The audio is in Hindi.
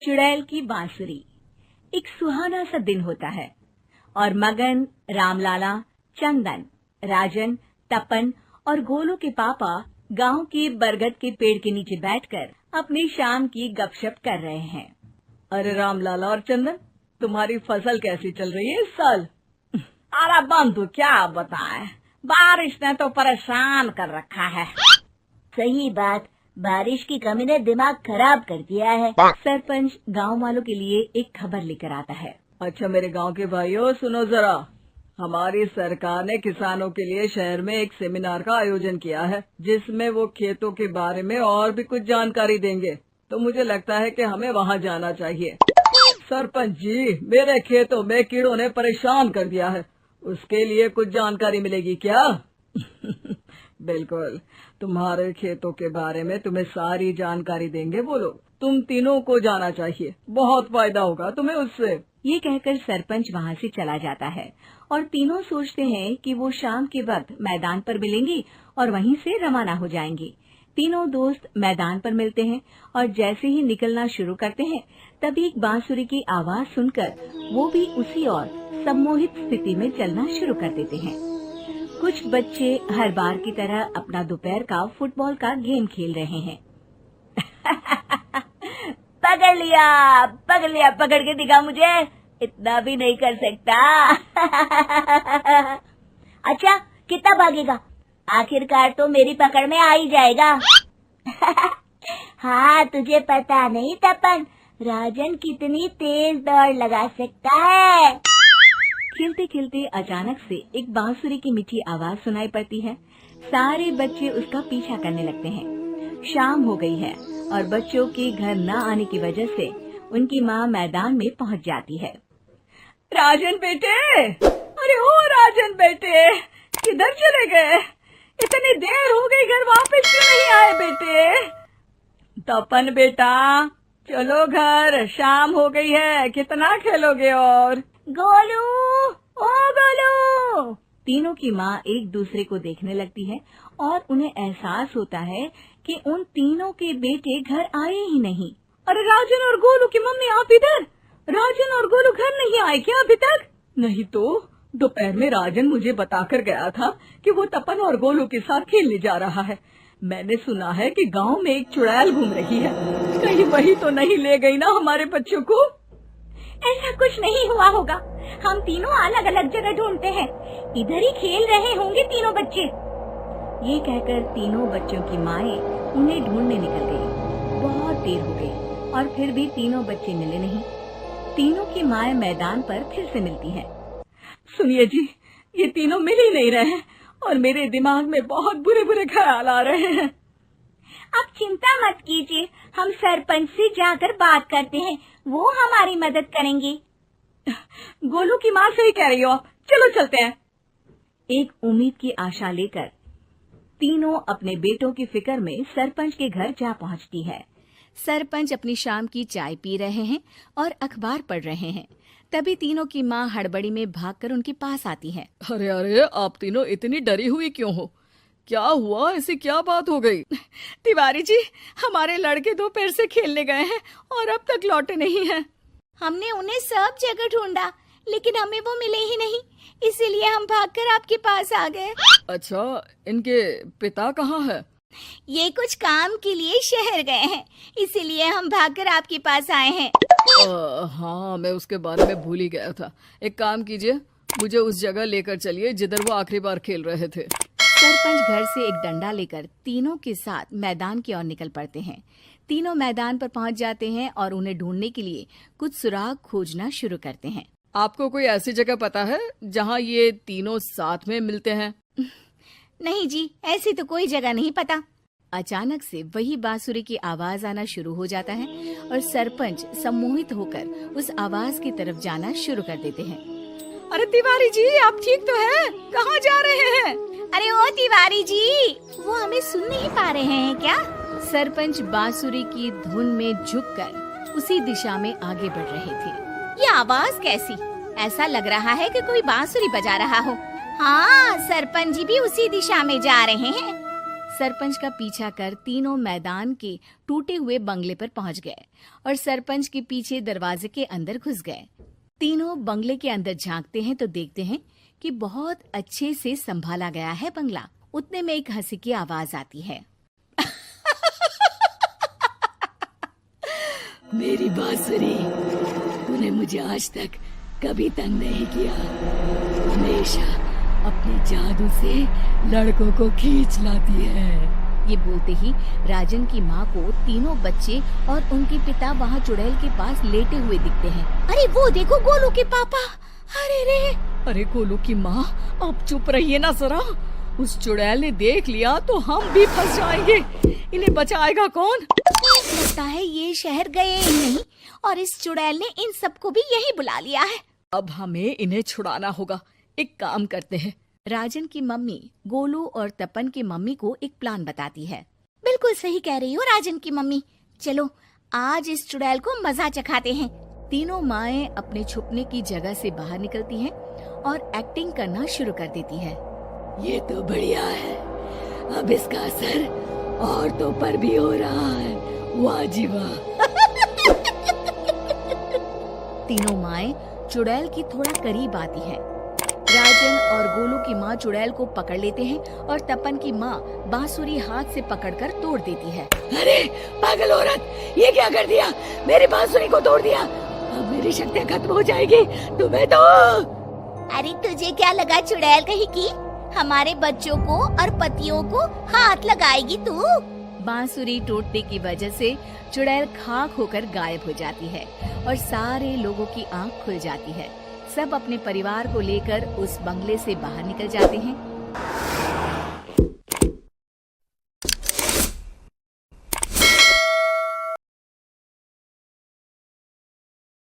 चुड़ैल की बांसुरी। एक सुहाना सा दिन होता है और मगन, रामलाला, चंदन, राजन, तपन और गोलू के पापा गांव के बरगद के पेड़ के नीचे बैठकर अपनी शाम की गपशप कर रहे हैं। अरे रामलाला और चंदन, तुम्हारी फसल कैसी चल रही है इस साल? अरे बंधु क्या बताएं, बारिश ने तो परेशान कर रखा है। सही बात, बारिश की कमी ने दिमाग खराब कर दिया है। सरपंच गांव वालों के लिए एक खबर लेकर आता है। अच्छा मेरे गांव के भाइयों, सुनो जरा। हमारी सरकार ने किसानों के लिए शहर में एक सेमिनार का आयोजन किया है, जिसमें वो खेतों के बारे में और भी कुछ जानकारी देंगे। तो मुझे लगता है कि हमें वहाँ जाना चाहिए। सरपंच जी, मेरे खेतों में कीड़ों ने परेशान कर दिया है, उसके लिए कुछ जानकारी मिलेगी क्या? बिल्कुल, तुम्हारे खेतों के बारे में तुम्हें सारी जानकारी देंगे वो लोग। तुम तीनों को जाना चाहिए, बहुत फायदा होगा तुम्हें उससे। ये कहकर सरपंच वहाँ से चला जाता है और तीनों सोचते हैं कि वो शाम के वक्त मैदान पर मिलेंगे और वहीं से रवाना हो जाएंगे। तीनों दोस्त मैदान पर मिलते हैं और जैसे ही निकलना शुरू करते हैं तभी एक बांसुरी की आवाज सुनकर वो भी उसी ओर सम्मोहित स्थिति में चलना शुरू कर देते हैं। कुछ बच्चे हर बार की तरह अपना दोपहर का फुटबॉल का गेम खेल रहे हैं। पकड़ लिया, पकड़ के दिखा मुझे, इतना भी नहीं कर सकता। अच्छा, कितना भागेगा? आखिरकार तो मेरी पकड़ में आ ही जाएगा। हाँ, तुझे पता नहीं तपन, राजन कितनी तेज दौड़ लगा सकता है। खेलते खेलते अचानक से एक बांसुरी की मीठी आवाज सुनाई पड़ती है। सारे बच्चे उसका पीछा करने लगते हैं। शाम हो गई है और बच्चों के घर न आने की वजह से उनकी माँ मैदान में पहुँच जाती है। राजन बेटे, अरे ओ राजन बेटे, किधर चले गए? इतनी देर हो गई, घर वापस क्यों नहीं आए बेटे? तपन बेटा, चलो घर, शाम हो गई है, कितना खेलोगे? और गोलू, ओ गोलू। तीनों की माँ एक दूसरे को देखने लगती है और उन्हें एहसास होता है कि उन तीनों के बेटे घर आए ही नहीं। अरे राजन और गोलू की मम्मी, आप इधर? राजन और गोलू घर नहीं आए क्या अभी तक? नहीं तो दोपहर में राजन मुझे बताकर गया था कि वो तपन और गोलू के साथ खेलने जा रहा है। मैंने सुना है कि गांव में एक चुड़ैल घूम रही है, कहीं वही तो नहीं ले गई ना हमारे बच्चों को? ऐसा कुछ नहीं हुआ होगा, हम तीनों अलग अलग जगह ढूंढते हैं, इधर ही खेल रहे होंगे तीनों बच्चे। ये कहकर तीनों बच्चों की माएं उन्हें ढूंढने निकल गई। बहुत देर हो गई और फिर भी तीनों बच्चे मिले नहीं। तीनों की माएं मैदान पर फिर से मिलती हैं। सुनिए जी, ये तीनों मिल ही नहीं रहे हैं और मेरे दिमाग में बहुत बुरे बुरे ख्याल आ रहे हैं। आप चिंता मत कीजिए, हम सरपंच से जाकर बात करते हैं, वो हमारी मदद करेंगे। गोलू की माँ सही कह रही हो, चलो चलते हैं। एक उम्मीद की आशा लेकर तीनों अपने बेटों की फिक्र में सरपंच के घर जा पहुंचती है। सरपंच अपनी शाम की चाय पी रहे हैं और अखबार पढ़ रहे हैं। तभी तीनों की माँ हड़बड़ी में भागकर उनके पास आती है। अरे अरे, आप तीनों इतनी डरी हुई क्यों हो? क्या हुआ? ऐसी क्या बात हो गई? तिवारी जी, हमारे लड़के दोपहर से खेलने गए हैं और अब तक लौटे नहीं हैं। हमने उन्हें सब जगह ढूंढा लेकिन हमें वो मिले ही नहीं, इसीलिए हम भागकर आपके पास आ गए। अच्छा, इनके पिता कहाँ है? ये कुछ काम के लिए शहर गए हैं, इसीलिए हम भागकर आपके पास आए हैं। हाँ, मैं उसके बारे में भूल ही गया था। एक काम कीजिए, मुझे उस जगह लेकर चलिए जिधर वो आखिरी बार खेल रहे थे। सरपंच घर से एक डंडा लेकर तीनों के साथ मैदान की ओर निकल पड़ते हैं। तीनों मैदान पर पहुंच जाते हैं और उन्हें ढूंढने के लिए कुछ सुराग खोजना शुरू करते हैं। आपको कोई ऐसी जगह पता है जहाँ ये तीनों साथ में मिलते हैं? नहीं जी, ऐसी तो कोई जगह नहीं पता। अचानक से वही बांसुरी की आवाज आना शुरू हो जाता है और सरपंच सम्मोहित होकर उस आवाज की तरफ जाना शुरू कर देते हैं। अरे तिवारी जी, आप ठीक तो हैं? कहाँ जा रहे हैं? अरे ओ तिवारी जी, वो हमें सुन नहीं पा रहे हैं क्या? सरपंच बांसुरी की धुन में झुककर उसी दिशा में आगे बढ़ रहे थे। ये आवाज कैसी? ऐसा लग रहा है कि कोई बांसुरी बजा रहा हो। हाँ, सरपंच जी भी उसी दिशा में जा रहे हैं। सरपंच का पीछा कर तीनों मैदान के टूटे हुए बंगले पर पहुंच गए और सरपंच के पीछे दरवाजे के अंदर घुस गए। तीनों बंगले के अंदर झांकते हैं तो देखते हैं कि बहुत अच्छे से संभाला गया है बंगला। उतने में एक हंसी की आवाज आती है। मेरी बांसुरी, तूने मुझे आज तक कभी तंग नहीं किया। हमेशा अपने जादू से लड़कों को खींच लाती है। ये बोलते ही राजन की माँ को तीनों बच्चे और उनके पिता वहाँ चुड़ैल के पास लेटे हुए दिखते हैं। अरे वो देखो गोलू के पापा। अरे रे। अरे गोलू की माँ, आप चुप रहिए ना जरा। उस चुड़ैल ने देख लिया तो हम भी फंस जाएंगे। इन्हें बचाएगा कौन? लगता है ये शहर गए ही नहीं और इस चुड़ैल ने इन सबको भी यही बुला लिया है। अब हमें इन्हें छुड़ाना होगा। एक काम करते हैं। राजन की मम्मी गोलू और तपन की मम्मी को एक प्लान बताती है। बिल्कुल सही कह रही हो राजन की मम्मी। चलो आज इस चुड़ैल को मजा चखाते हैं। तीनों माएं अपने छुपने की जगह से बाहर निकलती हैं और एक्टिंग करना शुरू कर देती है। ये तो बढ़िया है। अब इसका असर औरतों पर भी हो रहा है। वाह जी वाह। तीनों माएं चुड़ैल की थोड़ा करीब आती हैं। राजन और गोलू की माँ चुड़ैल को पकड़ लेते हैं और तपन की माँ बांसुरी हाथ से पकड़कर तोड़ देती है। अरे पागल औरत, ये क्या कर दिया? मेरी बांसुरी को तोड़ दिया। अब मेरी शक्तियाँ खत्म हो जाएगी। तुम्हें तो अरे तुझे क्या लगा चुड़ैल कहीं की हमारे बच्चों को और पतियों को हाथ लगाएगी तू? बांसुरी टूटने की वजह से चुड़ैल खाक होकर गायब हो जाती है और सारे लोगों की आंख खुल जाती है। सब अपने परिवार को लेकर उस बंगले से बाहर निकल जाते हैं